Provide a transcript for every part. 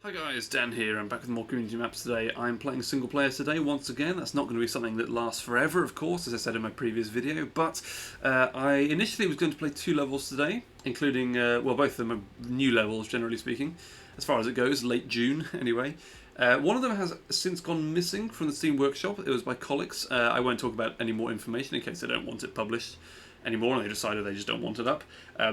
Hi guys, Dan here. I'm back with more community maps today. I'm playing single player today once again. That's not going to be something that lasts forever, of course, as I said in my previous video, but I initially was going to play 2 levels today, including, well, both of them are new levels, generally speaking, as far as it goes, late June, anyway. One of them has since gone missing from the Steam Workshop. It was by Colix. I won't talk about any more information in case they don't want it published anymore and they decided they just don't want it up.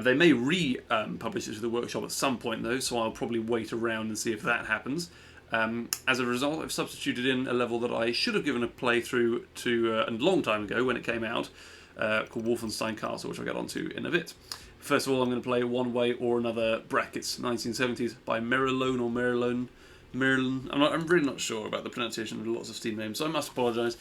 They may republish it to the workshop at some point though, so I'll probably wait around and see if that happens. As a result, I've substituted in a level that I should have given a playthrough to a long time ago when it came out, called Wolfenstein Castle, which I'll get onto in a bit. First of all, I'm going to play One Way or Another brackets 1970s by Marilyn or Marilyn. I'm really not sure about the pronunciation of lots of Steam names, so I must apologise.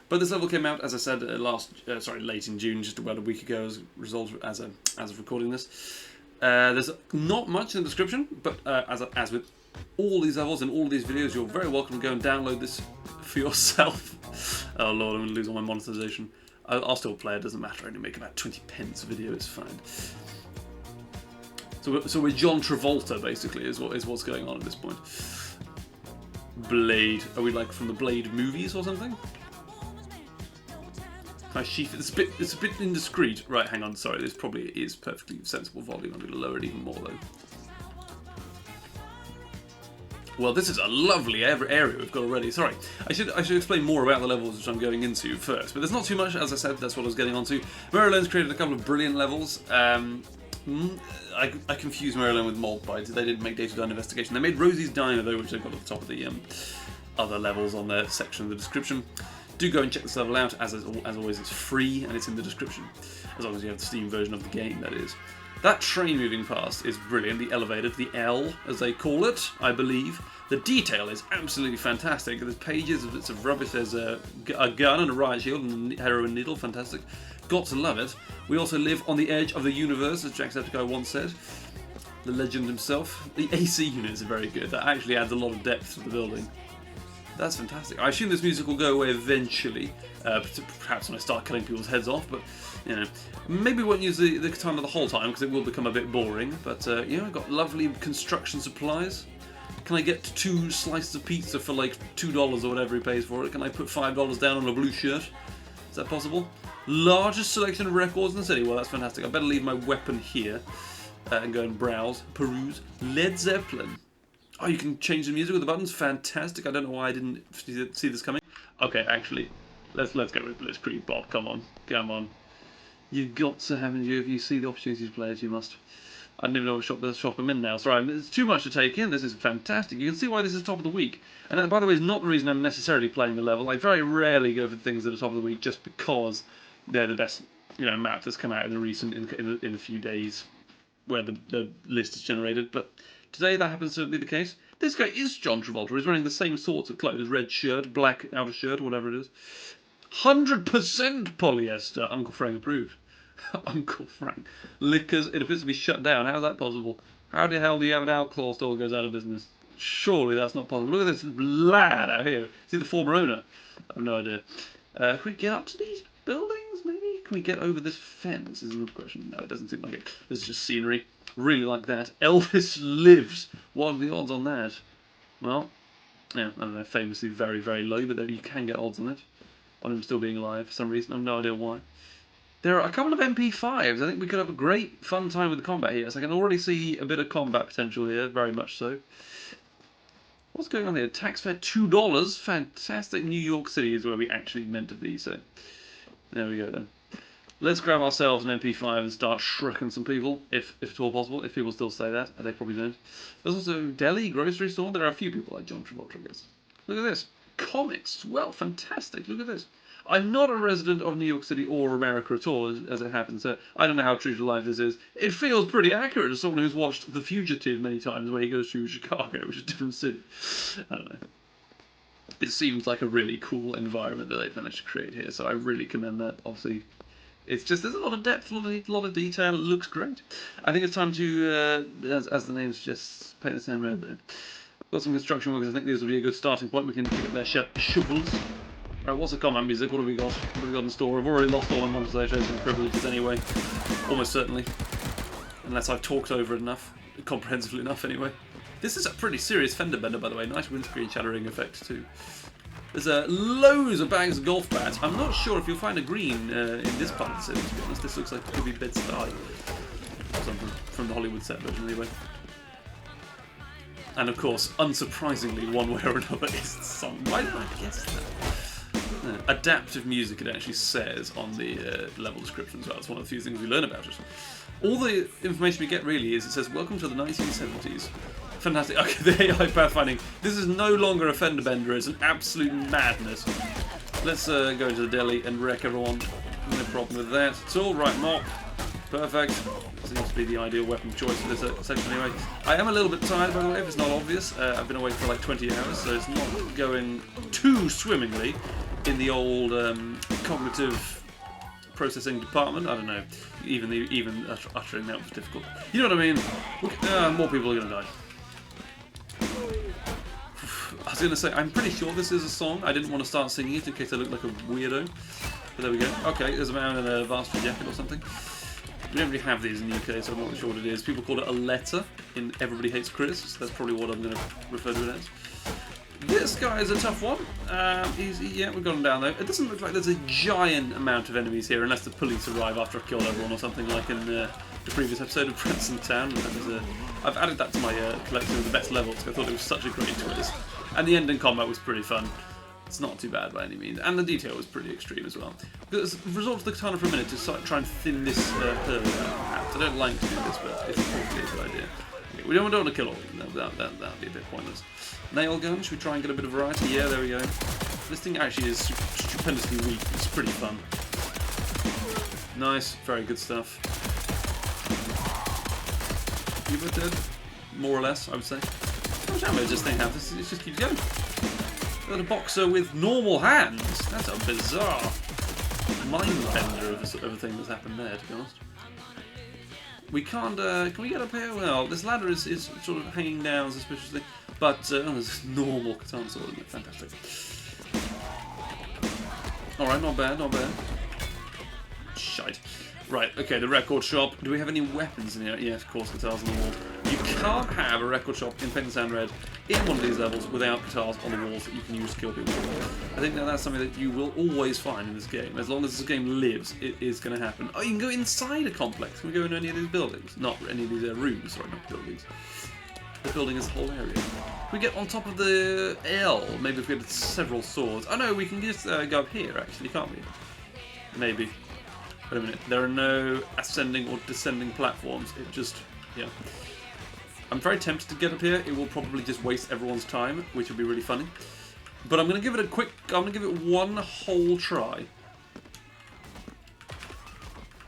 But this level came out, as I said, late in June, just about a week ago, as a result as of recording this. There's not much in the description, but as with all these levels and all of these videos, you're very welcome to go and download this for yourself. Oh lord, I'm going to lose all my monetization. I'll still play it, doesn't matter. I only make about 20 pence a video, it's fine. So we're John Travolta, basically, is what's going on at this point. Blade. Are we like from the Blade movies or something? Can I sheath it? It's a bit indiscreet. Right, hang on, sorry, this probably is perfectly sensible volume. I'm going to lower it even more though. Well, this is a lovely area we've got already. Sorry, I should explain more about the levels which I'm going into first, but there's not too much, as I said, that's what I was getting onto. Maryland's created a couple of brilliant levels. I confuse Maryland with Mold Bite. They didn't make Data Dine Investigation. They made Rosie's Diner though, which they've got at the top of the other levels on their section of the description. Do go and check this level out. As always, it's free and it's in the description, as long as you have the Steam version of the game, that is. That train moving past is brilliant. The elevator, the L as they call it, I believe. The detail is absolutely fantastic. There's pages of bits of rubbish. There's a gun and a riot shield and a heroin needle. Fantastic. Got to love it. We also live on the edge of the universe, as Jacksepticeye once said. The legend himself. The AC units are very good. That actually adds a lot of depth to the building. That's fantastic. I assume this music will go away eventually, perhaps when I start cutting people's heads off, but, you know, maybe we won't use the katana the whole time because it will become a bit boring, but, you know, I've got lovely construction supplies. Can I get 2 slices of pizza for like $2 or whatever he pays for it? Can I put $5 down on a blue shirt? Is that possible? Largest selection of records in the city. Well, that's fantastic. I better leave my weapon here and go and browse, peruse. Led Zeppelin. Oh, you can change the music with the buttons. Fantastic. I don't know why I didn't see this coming. Okay, actually, let's go with Blitzkrieg Bob. Come on. You've got to, haven't you? If you see the opportunity to play it, you must. I don't even know what shop I'm in now. Sorry, it's too much to take in. This is fantastic. You can see why this is top of the week. And that, by the way, is not the reason I'm necessarily playing the level. I very rarely go for things that are top of the week just because they're the best, you know, map that's come out in a few days where the list is generated. But today that happens to be the case. This guy is John Travolta. He's wearing the same sorts of clothes: red shirt, black outer shirt, whatever it is. 100% polyester. Uncle Frank approved. Uncle Frank. Liquors, it appears to be shut down. How's that possible? How the hell do you have an outlaw store that goes out of business? Surely that's not possible. Look at this lad out here. Is he the former owner? I have no idea. Can we get up to these buildings, maybe? Can we get over this fence is another question. No, it doesn't seem like it. This is just scenery. Really like that. Elvis lives. What are the odds on that? Well, yeah, I don't know, famously very, very low, but you can get odds on it. On him still being alive for some reason. I have no idea why. There are a couple of MP5s. I think we could have a great fun time with the combat here. So I can already see a bit of combat potential here, very much so. What's going on here? Tax fare $2. Fantastic. New York City is where we actually meant to be, so there we go then. Let's grab ourselves an MP5 and start shrekking some people, if at all possible. If people still say that, they probably don't. There's also deli, grocery store. There are a few people like John Travolta, I guess. Look at this. Comics. Well, fantastic. Look at this. I'm not a resident of New York City or America at all, as it happens, so I don't know how true to life this is. It feels pretty accurate as someone who's watched The Fugitive many times, where he goes through Chicago, which is a different city. I don't know. It seems like a really cool environment that they've managed to create here, so I really commend that. Obviously, it's just, there's a lot of depth, a lot of detail. It looks great. I think it's time to, as the name suggests, paint the town red there. Got some construction workers. I think this will be a good starting point. We can pick up their shovels. Right, what's the combat music? What have we got? What have we got in store? I've already lost all my monetization and privileges anyway. Almost certainly. Unless I've talked over it enough. Comprehensively enough, anyway. This is a pretty serious fender bender, by the way. Nice windscreen shattering effect too. There's loads of bags of golf bats. I'm not sure if you'll find a green in this part of the city, to be honest. This looks like it could be Bed-Stuy. Or something from the Hollywood set version, anyway. And of course, unsurprisingly, one way or another, is the song. Why did I guess that? Adaptive music, it actually says on the level description as well. It's one of the few things we learn about it. All the information we get really is it says, welcome to the 1970s. Fantastic. Okay, the AI pathfinding. This is no longer a fender bender, it's an absolute madness. Let's go into the deli and wreck everyone. No problem with that. It's all right, mop. Perfect. Seems to be the ideal weapon choice for this section anyway. I am a little bit tired, by the way, if it's not obvious. I've been awake for like 20 hours, so it's not going too swimmingly in the old cognitive processing department. I don't know. Even uttering that was difficult. You know what I mean? More people are going to die. I was going to say, I'm pretty sure this is a song. I didn't want to start singing it in case I look like a weirdo. But there we go. Okay, there's a man in a varsity jacket or something. We don't really have these in the UK, so I'm not sure what it is. People call it a letter in Everybody Hates Chris, so that's probably what I'm going to refer to it as. This guy is a tough one. Yeah, we've got him down though. It doesn't look like there's a giant amount of enemies here, unless the police arrive after I've killed everyone or something like in the previous episode of Branson Town. I've added that to my collection of the best levels because I thought it was such a great twist. And the ending combat was pretty fun. It's not too bad by any means, and the detail was pretty extreme as well. Let's resort to the katana for a minute to try and thin this herd out. I don't like to do this, but it's probably a good idea. Okay, we don't want to kill all of them. That'd be a bit pointless. Nail gun, should we try and get a bit of variety? Yeah, there we go. This thing actually is stupendously weak. It's pretty fun. Nice, very good stuff. You both dead? More or less, I would say. How much ammo does this thing have? It just keeps going. Got a boxer with normal hands. That's a bizarre mind bender of a thing that's happened there, to be honest. We can't. Can we get up here? Well, this ladder is sort of hanging down suspiciously, but there's normal katana sword, isn't it? Fantastic. All right, not bad, not bad. Shite. Right, okay, the record shop. Do we have any weapons in here? Yes, of course, guitars on the wall. You can't have a record shop in Paint and Sand Red in one of these levels without guitars on the walls that you can use to kill people. I think that's something that you will always find in this game. As long as this game lives, it is going to happen. Oh, you can go inside a complex. Can we go in any of these buildings? Not any of these rooms, sorry, not buildings. The building is the whole area. Can we get on top of the L? Maybe if we had several swords. Oh no, we can just go up here, actually, can't we? Maybe. Wait a minute, there are no ascending or descending platforms, it just, yeah. I'm very tempted to get up here, it will probably just waste everyone's time, which would be really funny. But I'm going to give it one whole try.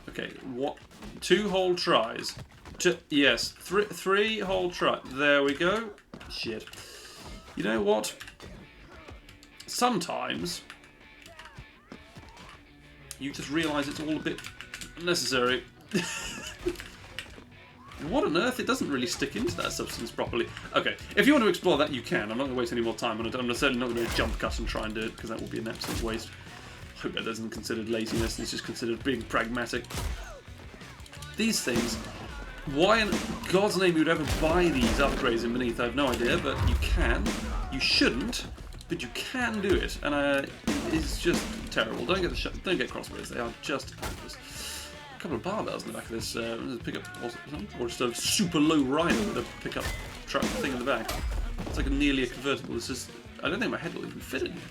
Okay, what? 2 whole tries. Yes, three whole tries. There we go. Shit. You know what? Sometimes you just realise it's all a bit unnecessary. What on earth? It doesn't really stick into that substance properly. Okay, if you want to explore that, you can. I'm not going to waste any more time on it. I'm certainly not going to jump cut and try and do it, because that will be an absolute waste. I hope that isn't considered laziness, it's just considered being pragmatic. These things, why in God's name you would ever buy these upgrades in Beneath, I have no idea, but you can. You shouldn't, but you can do it, and it's just terrible. Don't get crossbows, they are just hopeless. A couple of barbells in the back of this pickup, or just a super low rider with a pickup truck thing in the back. It's like nearly a convertible. It's just, I don't think my head will even fit in here.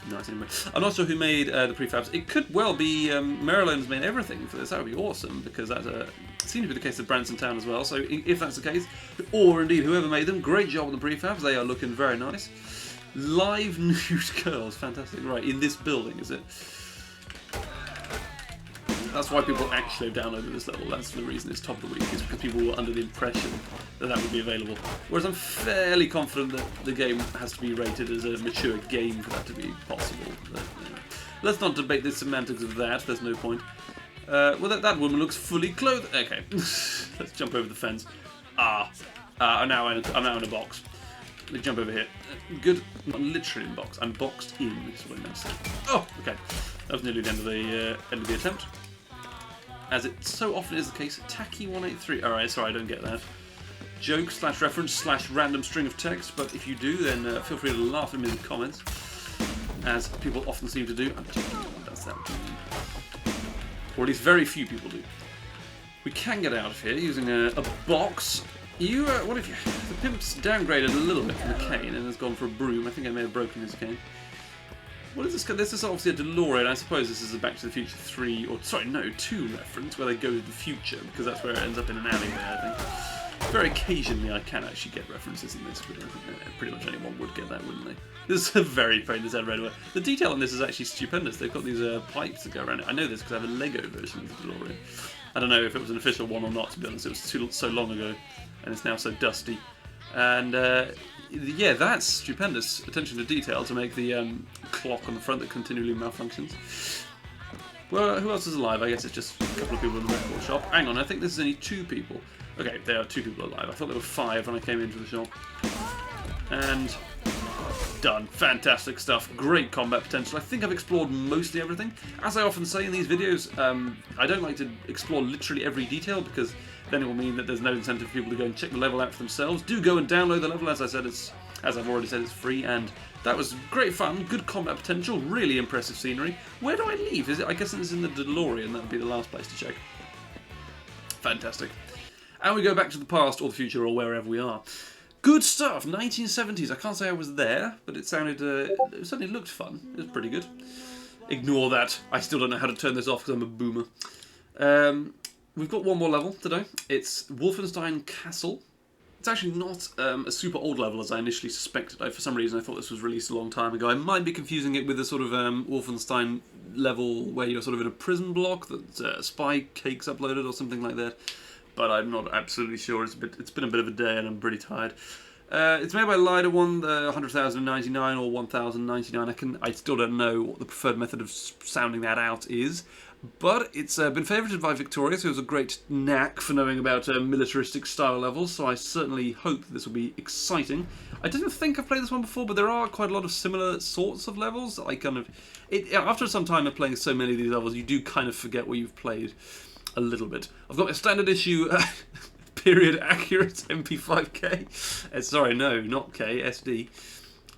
Nice anyway. I'm not sure who made the prefabs. It could well be Maryland's made everything for this. That would be awesome, because that seems to be the case of Branson Town as well. So if that's the case, or indeed whoever made them, great job on the prefabs. They are looking very nice. Live nude girls, fantastic. Right, in this building, is it? That's why people actually have downloaded this level. That's the reason it's top of the week, is because people were under the impression that that would be available. Whereas I'm fairly confident that the game has to be rated as a mature game for that to be possible. But, let's not debate the semantics of that. There's no point. Well, that woman looks fully clothed. Okay, let's jump over the fence. I'm now in a box. Let's jump over here. Good. I'm literally in the box. I'm boxed in. Is what I meant to say. Oh, okay. That was nearly the end of the attempt. As it so often is the case, Tacky 183. Alright, sorry, I don't get that. joke / reference / random string of text, but if you do, then feel free to laugh at me in the comments, as people often seem to do. I'm joking, no one does that. Or at least very few people do. We can get out of here using a box. What if you... The pimp's downgraded a little bit from the cane and has gone for a broom. I think I may have broken his cane. What is this? This is obviously a DeLorean. I suppose this is a Back to the Future 3, or sorry, no, 2 reference, where they go to the future, because that's where it ends up in an alleyway, I think. Very occasionally I can actually get references in this, but I think pretty much anyone would get that, wouldn't they? This is a very famous red away. The detail on this is actually stupendous. They've got these pipes that go around it. I know this because I have a Lego version of the DeLorean. I don't know if it was an official one or not, to be honest. It was so long ago, and it's now so dusty. And yeah, that's stupendous attention to detail to make the clock on the front that continually malfunctions. Well, who else is alive? I guess it's just a couple of people in the record shop. Hang on, I think this is only 2 people. Okay, there are 2 people alive. I thought there were 5 when I came into the shop. And done. Fantastic stuff. Great combat potential. I think I've explored mostly everything. As I often say in these videos, I don't like to explore literally every detail, because then it will mean that there's no incentive for people to go and check the level out for themselves. Do go and download the level. As I've already said, it's free, and that was great fun. Good combat potential. Really impressive scenery. Where do I leave? I guess it's in the DeLorean. That would be the last place to check. Fantastic. And we go back to the past or the future or wherever we are. Good stuff. 1970s. I can't say I was there, but it sounded. It certainly looked fun. It was pretty good. Ignore that. I still don't know how to turn this off because I'm a boomer. We've got one more level today. It's Wolfenstein Castle. It's actually not a super old level as I initially suspected. For some reason I thought this was released a long time ago. I might be confusing it with the sort of Wolfenstein level where you're sort of in a prison block that Spy Cake's uploaded or something like that. But I'm not absolutely sure. It's been a bit of a day and I'm pretty tired. It's made by LiDAR1, 100,099 or 1,099. I still don't know what the preferred method of sounding that out is. But it's been favoured by Victorious, who has a great knack for knowing about militaristic style levels, so I certainly hope this will be exciting. I don't think I've played this one before, but there are quite a lot of similar sorts of levels. After some time of playing so many of these levels, you do kind of forget what you've played a little bit. I've got a standard issue period accurate MP5K. Sorry, no, not K, SD,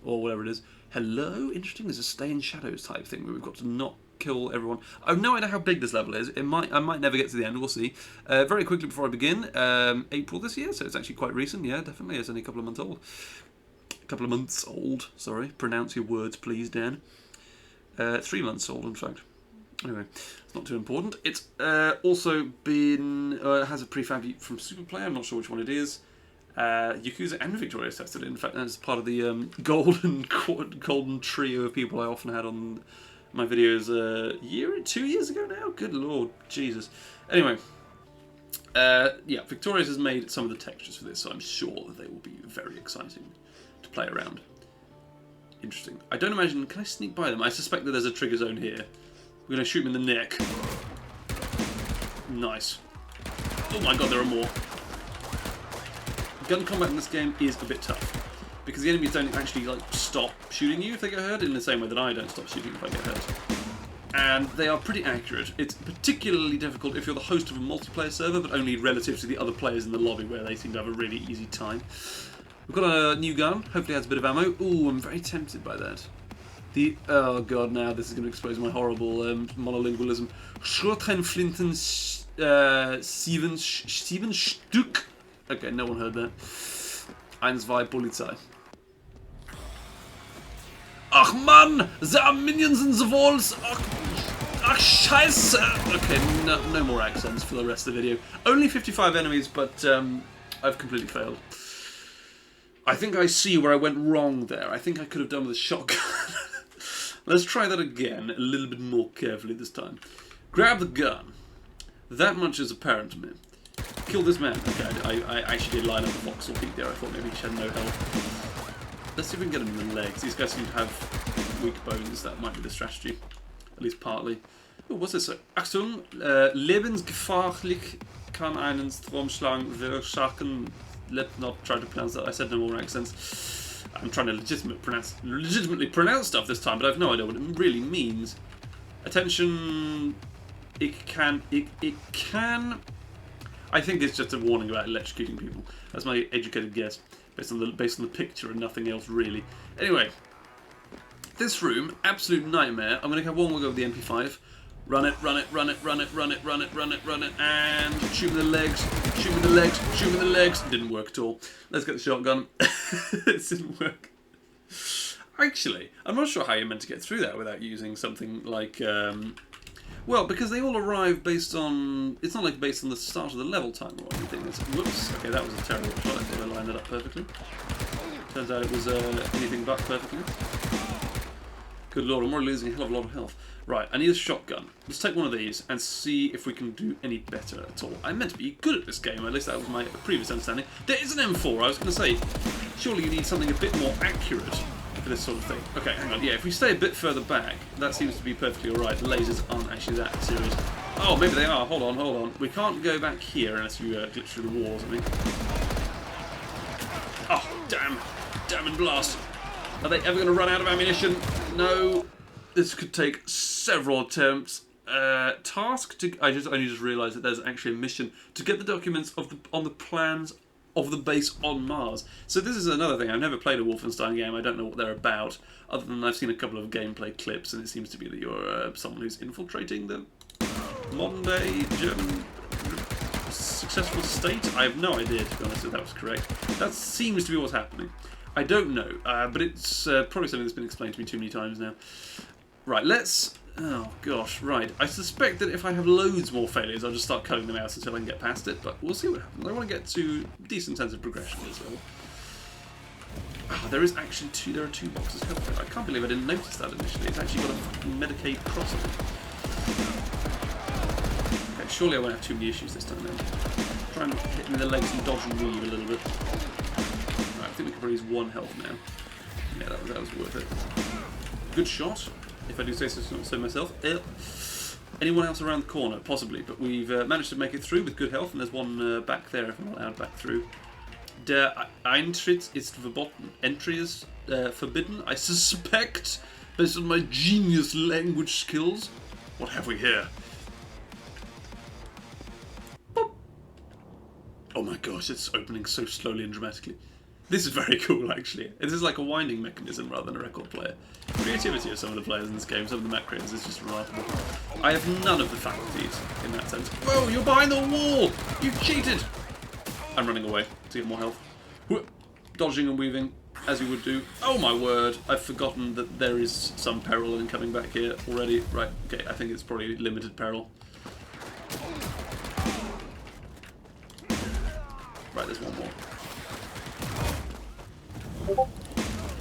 or whatever it is. Hello? Interesting, there's a stay in shadows type thing where we've got to not kill everyone. I have no idea how big this level is. I might never get to the end, we'll see. Very quickly before I begin, April this year, so it's actually quite recent, yeah, definitely. It's only a couple of months old. A couple of months old, sorry. Pronounce your words, please, Dan. 3 months old, in fact. Anyway, it's not too important. It's also been... has a prefab from Superplay, I'm not sure which one it is. Yakuza and Victorious tested it. In fact, that's part of the golden trio of people I often had on my videos 2 years ago now? Good lord, Jesus. Anyway, yeah, Victorious has made some of the textures for this, so I'm sure that they will be very exciting to play around. Interesting. I don't imagine... Can I sneak by them? I suspect that there's a trigger zone here. We're going to shoot him in the neck. Nice. Oh my god, there are more. Gun combat in this game is a bit tough, because the enemies don't actually stop shooting you if they get hurt, in the same way that I don't stop shooting if I get hurt. And they are pretty accurate. It's particularly difficult if you're the host of a multiplayer server, but only relative to the other players in the lobby, where they seem to have a really easy time. We've got a new gun, hopefully it has a bit of ammo. Ooh, I'm very tempted by that. Oh god, now this is going to expose my horrible monolingualism. Schrotflinten 7 Stück. Okay, no one heard that. 1, 2, Polizei. Ach Mann! The minions in the walls! Ach Scheiße! Okay, no more accents for the rest of the video. Only 55 enemies, but I've completely failed. I think I see where I went wrong there. I think I could have done with a shotgun. Let's try that again, a little bit more carefully this time. Grab the gun. That much is apparent to me. Kill this man. Okay, I actually did line up the voxel peak there. I thought maybe he had no health. Let's see if we can get him in the legs. These guys seem to have weak bones. That might be the strategy. At least partly. Oh, what's this? Achtung, lebensgefahrlich kann einen Stromschlag verursachen. Let's not try to pronounce that. I said no more accents. I'm trying to legitimately pronounce stuff this time, but I have no idea what it really means. Attention, it can... I think it's just a warning about electrocuting people. That's my educated guess, based on the picture and nothing else really. Anyway, this room, absolute nightmare. I'm going to have one more go with the MP5. Run it, run it, run it, run it, run it, run it, run it, run it, and shoot me the legs, shoot me the legs, shoot me the legs. Didn't work at all. Let's get the shotgun. It didn't work. Actually, I'm not sure how you're meant to get through that without using something like, well, because they all arrive based on, it's not like based on the start of the level time or anything. It's, whoops, okay, that was a terrible shot. I thought I lined it up perfectly. Turns out it was anything but perfectly. Good lord, I'm already losing a hell of a lot of health. Right, I need a shotgun. Let's take one of these and see if we can do any better at all. I'm meant to be good at this game, at least that was my previous understanding. There is an M4, I was going to say, surely you need something a bit more accurate for this sort of thing. Okay, hang on, yeah, if we stay a bit further back, that seems to be perfectly alright. The lasers aren't actually that serious. Oh, maybe they are. Hold on, hold on. We can't go back here unless you glitch through the walls, I think. Oh, damn. Damn and blast. Are they ever going to run out of ammunition? No. This could take several attempts. Task to... I only just realised that there's actually a mission to get the documents on the plans of the base on Mars. So this is another thing. I've never played a Wolfenstein game. I don't know what they're about, other than I've seen a couple of gameplay clips, and it seems to be that you're someone who's infiltrating the modern-day German successful state. I have no idea, to be honest, if that was correct. That seems to be what's happening. I don't know, but it's probably something that's been explained to me too many times now. Right, let's... Oh, gosh, right. I suspect that if I have loads more failures, I'll just start cutting them out until I can get past it, but we'll see what happens. I want to get to decent sense of progression as well. Oh, there is actually there are two boxes. I can't believe I didn't notice that initially. It's actually got a fucking Medicaid cross on it. Okay, surely I won't have too many issues this time then. Try and hit me in the legs and dodge and weave a little bit. Right, I think we can probably use 1 health now. Yeah, that was worth it. Good shot. If I do say so myself. Anyone else around the corner? Possibly, but we've managed to make it through with good health, and there's one back there if I'm allowed back through. Der Eintritt ist verboten. Entry is forbidden, I suspect, based on my genius language skills. What have we here? Boop. Oh my gosh, it's opening so slowly and dramatically. This is very cool, actually. This is like a winding mechanism rather than a record player. The creativity of some of the players in this game, some of the map creators, is just remarkable. I have none of the faculties in that sense. Whoa, you're behind the wall! You cheated! I'm running away to get more health. Dodging and weaving, as you would do. Oh my word, I've forgotten that there is some peril in coming back here already. Right, okay, I think it's probably limited peril. Right, there's one more.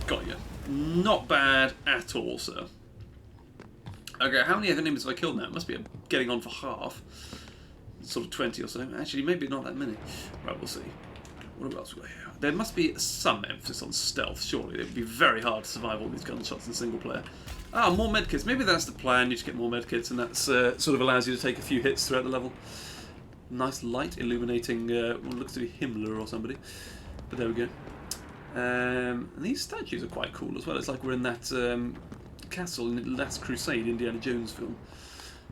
Got you. Not bad at all, sir. Okay, how many enemies have I killed now? It must be getting on for half. Sort of 20 or so. Actually, maybe not that many. Right, we'll see. What else we got here? There must be some emphasis on stealth, surely. It would be very hard to survive all these gunshots in single player. Ah, more medkits. Maybe that's the plan. You just get more medkits, and that sort of allows you to take a few hits throughout the level. Nice light illuminating what looks to be Himmler or somebody. But there we go. And these statues are quite cool as well. It's like we're in that castle in the Last Crusade Indiana Jones film.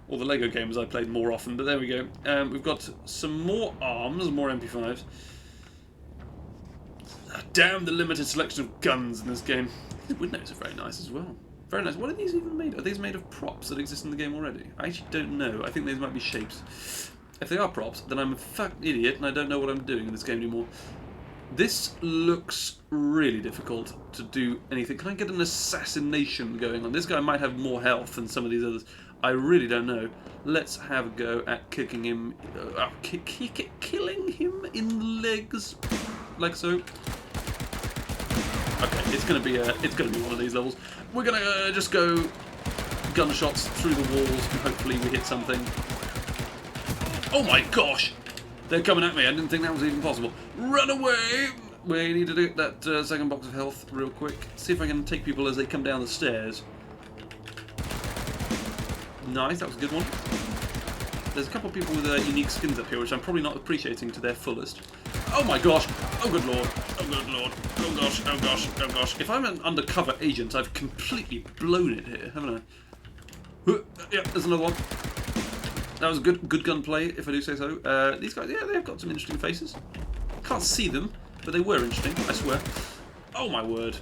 Or the Lego games I played more often, but there we go. We've got some more arms, more MP5s. Damn the limited selection of guns in this game. The windows are very nice as well. Very nice. What are these even made of? Are these made of props that exist in the game already? I actually don't know. I think these might be shapes. If they are props, then I'm a fucking idiot and I don't know what I'm doing in this game anymore. This looks really difficult to do anything. Can I get an assassination going on? This guy might have more health than some of these others. I really don't know. Let's have a go at kicking him, killing him in the legs, like so. Okay, it's gonna be one of these levels. We're gonna just go gunshots through the walls and hopefully we hit something. Oh my gosh! They're coming at me. I didn't think that was even possible. Run away! We need to do that second box of health real quick. See if I can take people as they come down the stairs. Nice, that was a good one. There's a couple of people with unique skins up here, which I'm probably not appreciating to their fullest. Oh my gosh! Oh good lord! Oh good lord! Oh gosh! Oh gosh! Oh gosh! If I'm an undercover agent, I've completely blown it here, haven't I? Yeah, there's another one. That was good gunplay, if I do say so. These guys, yeah, they've got some interesting faces. Can't see them, but they were interesting, I swear. Oh my word.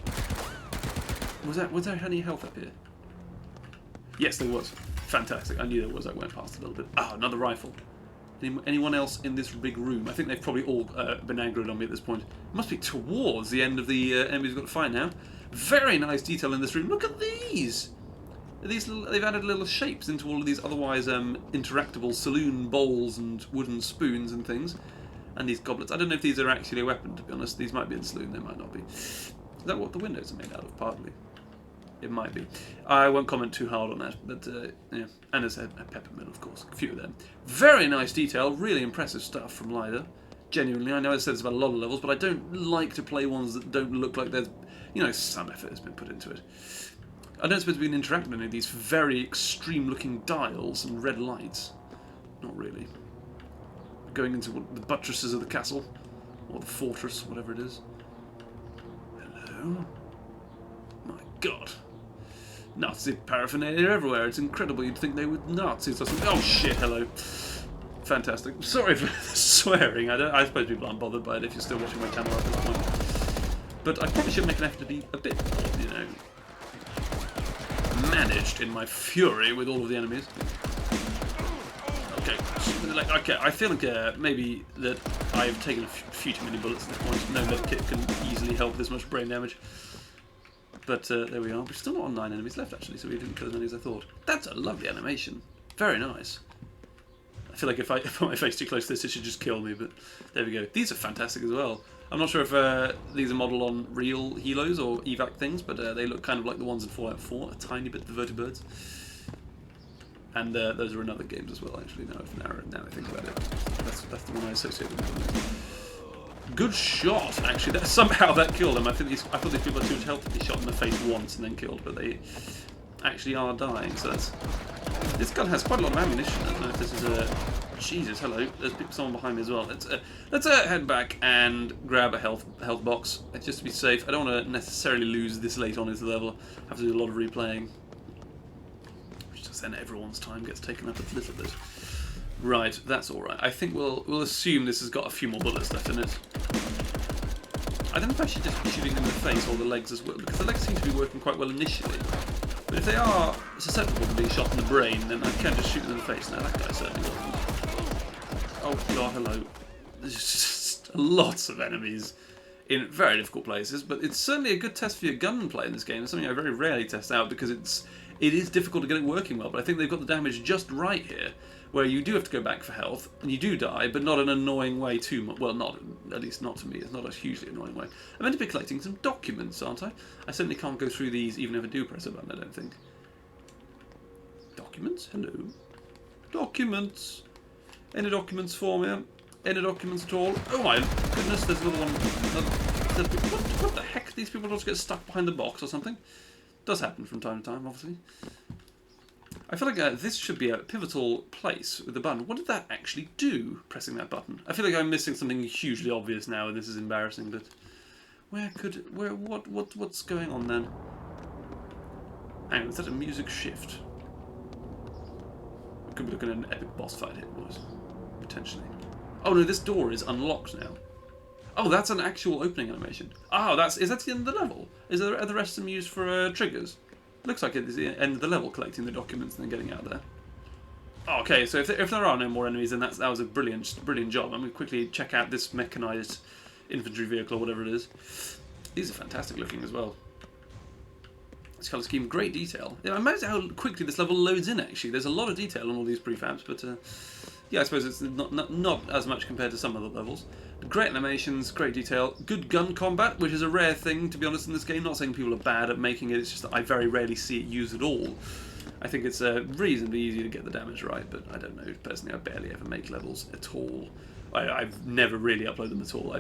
Was there any health up here? Yes, there was. Fantastic. I knew there was. I went past a little bit. Ah, another rifle. Anyone else in this big room? I think they've probably all been aggroed on me at this point. It must be towards the end of the enemies we've got to fight now. Very nice detail in this room. Look at these! They've added little shapes into all of these otherwise interactable saloon bowls and wooden spoons and things. And these goblets. I don't know if these are actually a weapon, to be honest. These might be in the saloon, they might not be. Is that what the windows are made out of, partly? It might be. I won't comment too hard on that, but yeah. And there's a peppermint, of course. A few of them. Very nice detail, really impressive stuff from Lida. Genuinely, I know I said this about a lot of levels, but I don't like to play ones that don't look like there's, you know, some effort has been put into it. I don't suppose we can interact with any of these very extreme-looking dials and red lights. Not really. Going into the buttresses of the castle, or the fortress, whatever it is. Hello? My God. Nazi paraphernalia everywhere. It's incredible. You'd think they were Nazis or something. Oh shit, hello. Fantastic. Sorry for swearing. I suppose people aren't bothered by it if you're still watching my channel at this point. But I probably should make an effort to be a bit more, you know, managed in my fury with all of the enemies. Okay, I feel like maybe that I've taken a few too many bullets at this point. No medkit can easily help this much brain damage. But there we are. We're still not on 9 enemies left, actually, so we didn't kill as many as I thought. That's a lovely animation. Very nice. I feel like if I put my face too close to this, it should just kill me, but there we go. These are fantastic as well. I'm not sure if these are modelled on real helos or evac things, but they look kind of like the ones in Fallout 4, a tiny bit of the vertibirds. And those are in other games as well, actually, now I think about it. That's the one I associate with them. Good shot, actually. Somehow that killed them. I thought these people are too much health to be shot in the face once and then killed, but they actually are dying, so that's... This gun has quite a lot of ammunition. I don't know if this is a... Jesus, hello. There's someone behind me as well. Let's head back and grab a health box, just to be safe. I don't want to necessarily lose this late on into the level. I have to do a lot of replaying. Which just then everyone's time gets taken up a little bit. Right, that's alright. I think we'll assume this has got a few more bullets left in it. I don't know if I should just be shooting them in the face or the legs as well, because the legs seem to be working quite well initially. But if they are susceptible to being shot in the brain, then I can just shoot them in the face. Now that guy certainly wasn't. Oh god, hello. There's just lots of enemies in very difficult places, but it's certainly a good test for your gunplay in this game. It's something I very rarely test out because it is difficult to get it working well, but I think they've got the damage just right here, where you do have to go back for health, and you do die, but not in an annoying way too much. Well, at least not to me. It's not a hugely annoying way. I'm meant to be collecting some documents, aren't I? I certainly can't go through these even if I do press a button, I don't think. Documents? Hello. Documents. Any documents for me? Any documents at all? Oh my goodness, there's another one. What the heck? These people just get stuck behind the box or something? Does happen from time to time, obviously. I feel like this should be a pivotal place with the button. What did that actually do, pressing that button? I feel like I'm missing something hugely obvious now, and this is embarrassing, but... What's going on then? Hang on, is that a music shift? We could be looking at an epic boss fight here, boys. Potentially. Oh no, this door is unlocked now. Oh, that's an actual opening animation. Oh, is that the end of the level? Are the rest of them used for triggers? Looks like it is the end of the level, collecting the documents and then getting out there. Oh, okay, so if there are no more enemies, then that was a brilliant job. I'm going to quickly check out this mechanised infantry vehicle or whatever it is. These are fantastic looking as well. This colour scheme, great detail. Yeah, I'm amazed how quickly this level loads in, actually. There's a lot of detail on all these prefabs, but yeah, I suppose it's not as much compared to some other levels. Great animations, great detail, good gun combat, which is a rare thing, to be honest, in this game. Not saying people are bad at making it, it's just that I very rarely see it used at all. I think it's reasonably easy to get the damage right, but I don't know. Personally, I barely ever make levels at all. I've never really uploaded them at all.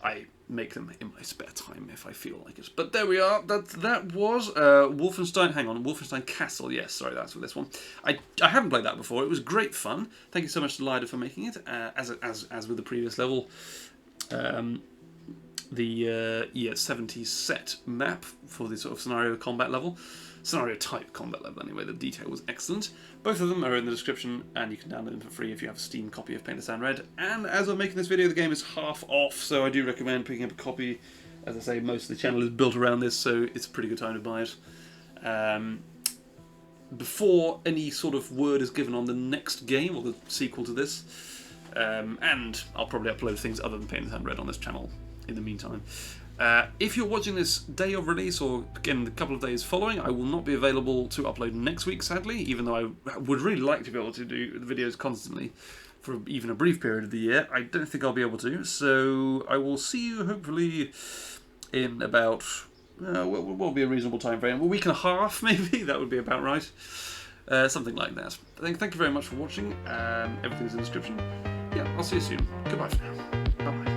I make them in my spare time if I feel like it. But there we are. That was Wolfenstein. Hang on, Wolfenstein Castle. Yes, sorry, that's for this one. I haven't played that before. It was great fun. Thank you so much to Lida for making it. As with the previous level, the 70s set map for the sort of scenario combat level. Scenario type combat level anyway, the detail was excellent. Both of them are in the description and you can download them for free if you have a Steam copy of Paint It Sound Red. And as I'm making this video, the game is half off, so I do recommend picking up a copy. As I say, most of the channel is built around this, so it's a pretty good time to buy it. Before any sort of word is given on the next game, or the sequel to this, and I'll probably upload things other than Paint It Sound Red on this channel in the meantime. If you're watching this day of release, or again a couple of days following, I will not be available to upload next week, sadly, even though I would really like to be able to do the videos constantly for even a brief period of the year. I don't think I'll be able to, so I will see you hopefully in about, what will be a reasonable time frame, a week and a half maybe, that would be about right. Something like that. Thank you very much for watching, everything's in the description. Yeah, I'll see you soon. Goodbye for now. Bye-bye.